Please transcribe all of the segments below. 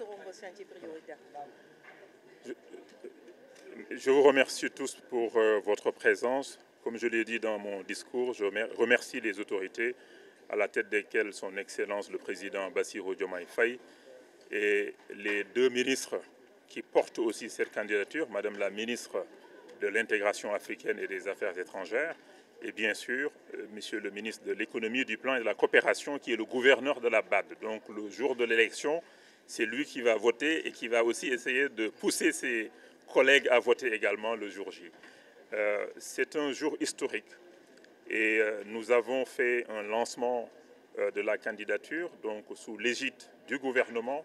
seront vos chantiers prioritaires? Je vous remercie tous pour votre présence. Comme je l'ai dit dans mon discours, je remercie les autorités à la tête desquelles son Excellence le Président Bassirou Diomaye Faye et les deux ministres qui portent aussi cette candidature, Madame la ministre de l'Intégration africaine et des Affaires étrangères, et bien sûr, Monsieur le ministre de l'Économie, du Plan et de la Coopération, qui est le gouverneur de la BAD. Donc le jour de l'élection, c'est lui qui va voter et qui va aussi essayer de pousser ses collègues à voter également le jour J. C'est un jour historique et nous avons fait un lancement de la candidature, donc sous l'égide du gouvernement,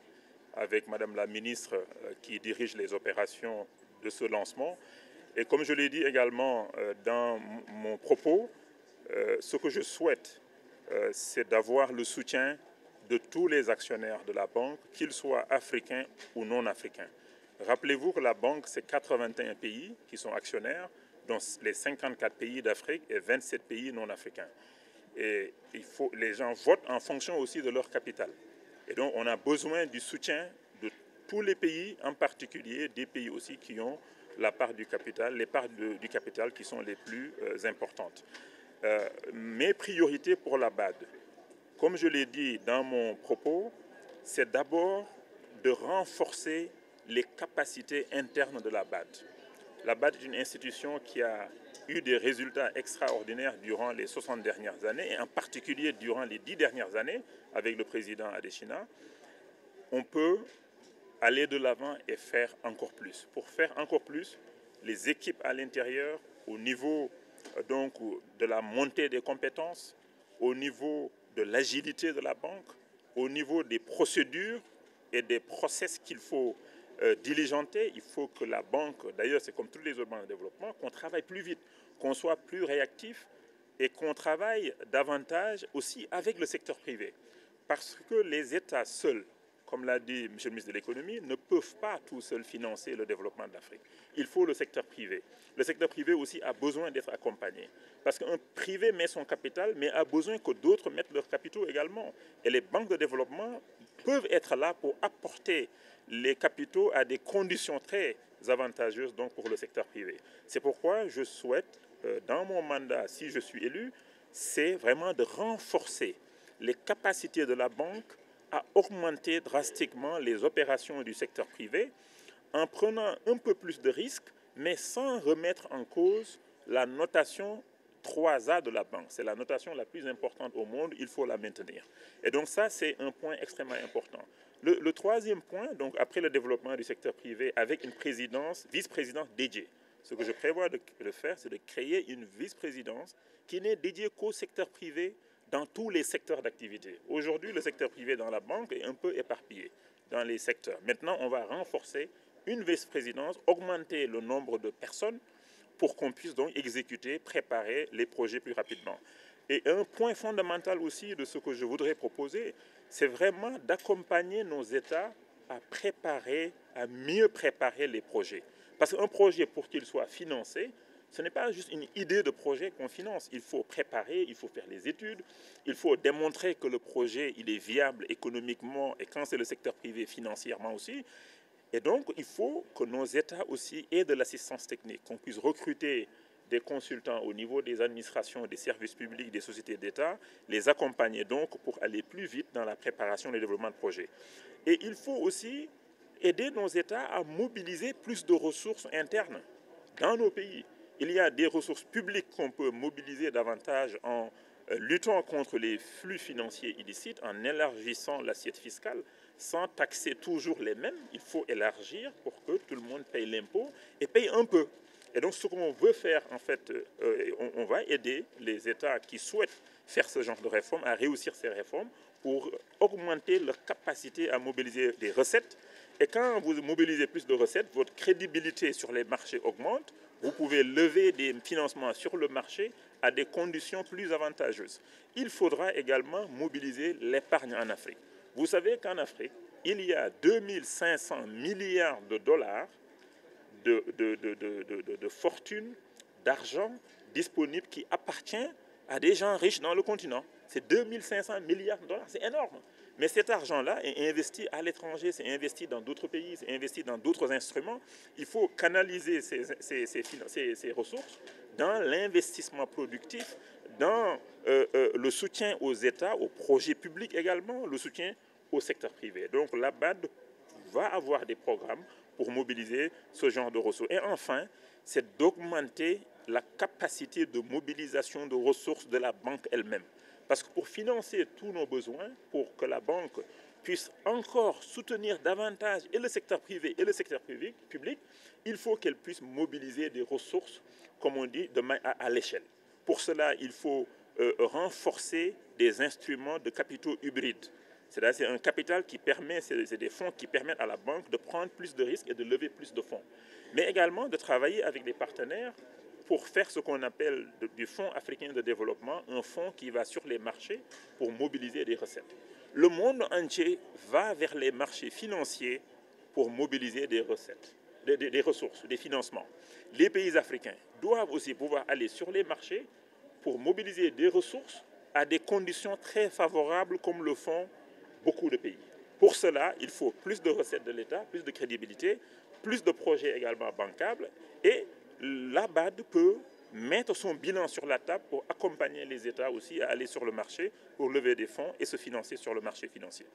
avec Madame la ministre qui dirige les opérations de ce lancement. Et comme je l'ai dit également dans mon propos, ce que je souhaite, c'est d'avoir le soutien de tous les actionnaires de la banque, qu'ils soient africains ou non africains. Rappelez-vous que la banque, c'est 81 pays qui sont actionnaires, dont les 54 pays d'Afrique et 27 pays non africains. Et les gens votent en fonction aussi de leur capital. Et donc, on a besoin du soutien de tous les pays, en particulier des pays aussi qui ont la part du capital, les parts du capital qui sont les plus importantes. Mes priorités pour la BAD, comme je l'ai dit dans mon propos, c'est d'abord de renforcer les capacités internes de la BAD. La BAD est une institution qui a eu des résultats extraordinaires durant les 60 dernières années, et en particulier durant les 10 dernières années, avec le président Adesina. On peut aller de l'avant et faire encore plus. Pour faire encore plus, les équipes à l'intérieur, au niveau donc, de la montée des compétences, au niveau de l'agilité de la banque, au niveau des procédures et des process qu'il faut diligenter, il faut que la banque, d'ailleurs c'est comme tous les autres banques de développement, qu'on travaille plus vite, qu'on soit plus réactif et qu'on travaille davantage aussi avec le secteur privé. Parce que les États seuls, comme l'a dit M. le ministre de l'Économie, ne peuvent pas tout seuls financer le développement de l'Afrique. Il faut le secteur privé. Le secteur privé aussi a besoin d'être accompagné. Parce qu'un privé met son capital, mais a besoin que d'autres mettent leurs capitaux également. Et les banques de développement peuvent être là pour apporter les capitaux à des conditions très avantageuses donc pour le secteur privé. C'est pourquoi je souhaite, dans mon mandat, si je suis élu, c'est vraiment de renforcer les capacités de la banque à augmenter drastiquement les opérations du secteur privé en prenant un peu plus de risques, mais sans remettre en cause la notation 3A de la banque. C'est la notation la plus importante au monde, il faut la maintenir. Et donc ça, c'est un point extrêmement important. Le troisième point, donc après le développement du secteur privé, avec une présidence, vice-présidence dédiée. Ce que je prévois de faire, c'est de créer une vice-présidence qui n'est dédiée qu'au secteur privé dans tous les secteurs d'activité. Aujourd'hui, le secteur privé dans la banque est un peu éparpillé dans les secteurs. Maintenant, on va renforcer une vice-présidence, augmenter le nombre de personnes pour qu'on puisse donc exécuter, préparer les projets plus rapidement. Et un point fondamental aussi de ce que je voudrais proposer, c'est vraiment d'accompagner nos États à préparer, à mieux préparer les projets. Parce qu'un projet, pour qu'il soit financé, ce n'est pas juste une idée de projet qu'on finance. Il faut préparer, il faut faire les études, il faut démontrer que le projet il est viable économiquement et quand c'est le secteur privé, financièrement aussi. Et donc, il faut que nos États aussi aient de l'assistance technique, qu'on puisse recruter des consultants au niveau des administrations, des services publics, des sociétés d'État, les accompagner donc pour aller plus vite dans la préparation et le développement de projets. Et il faut aussi aider nos États à mobiliser plus de ressources internes dans nos pays. Il y a des ressources publiques qu'on peut mobiliser davantage en luttant contre les flux financiers illicites, en élargissant l'assiette fiscale, sans taxer toujours les mêmes. Il faut élargir pour que tout le monde paye l'impôt et paye un peu. Et donc, ce qu'on veut faire, en fait, on va aider les États qui souhaitent faire ce genre de réformes à réussir ces réformes pour augmenter leur capacité à mobiliser des recettes. Et quand vous mobilisez plus de recettes, votre crédibilité sur les marchés augmente. Vous pouvez lever des financements sur le marché à des conditions plus avantageuses. Il faudra également mobiliser l'épargne en Afrique. Vous savez qu'en Afrique, il y a 2500 milliards de dollars de fortune, d'argent disponible qui appartient à des gens riches dans le continent. C'est 2500 milliards de dollars, c'est énorme. Mais cet argent-là est investi à l'étranger, c'est investi dans d'autres pays, c'est investi dans d'autres instruments. Il faut canaliser ces ressources dans l'investissement productif, dans le soutien aux États, aux projets publics également, le soutien au secteur privé. Donc la BAD va avoir des programmes pour mobiliser ce genre de ressources. Et enfin, c'est d'augmenter la capacité de mobilisation de ressources de la banque elle-même. Parce que pour financer tous nos besoins, pour que la banque puisse encore soutenir davantage et le secteur privé et le secteur public, il faut qu'elle puisse mobiliser des ressources, comme on dit, à l'échelle. Pour cela, il faut renforcer des instruments de capitaux hybrides. C'est un capital qui permet, c'est des fonds qui permettent à la banque de prendre plus de risques et de lever plus de fonds. Mais également de travailler avec des partenaires pour faire ce qu'on appelle du Fonds africain de développement, un fonds qui va sur les marchés pour mobiliser des recettes. Le monde entier va vers les marchés financiers pour mobiliser des recettes, des ressources, des financements. Les pays africains doivent aussi pouvoir aller sur les marchés pour mobiliser des ressources à des conditions très favorables comme le font beaucoup de pays. Pour cela, il faut plus de recettes de l'État, plus de crédibilité, plus de projets également bancables et la BAD peut mettre son bilan sur la table pour accompagner les États aussi à aller sur le marché pour lever des fonds et se financer sur le marché financier.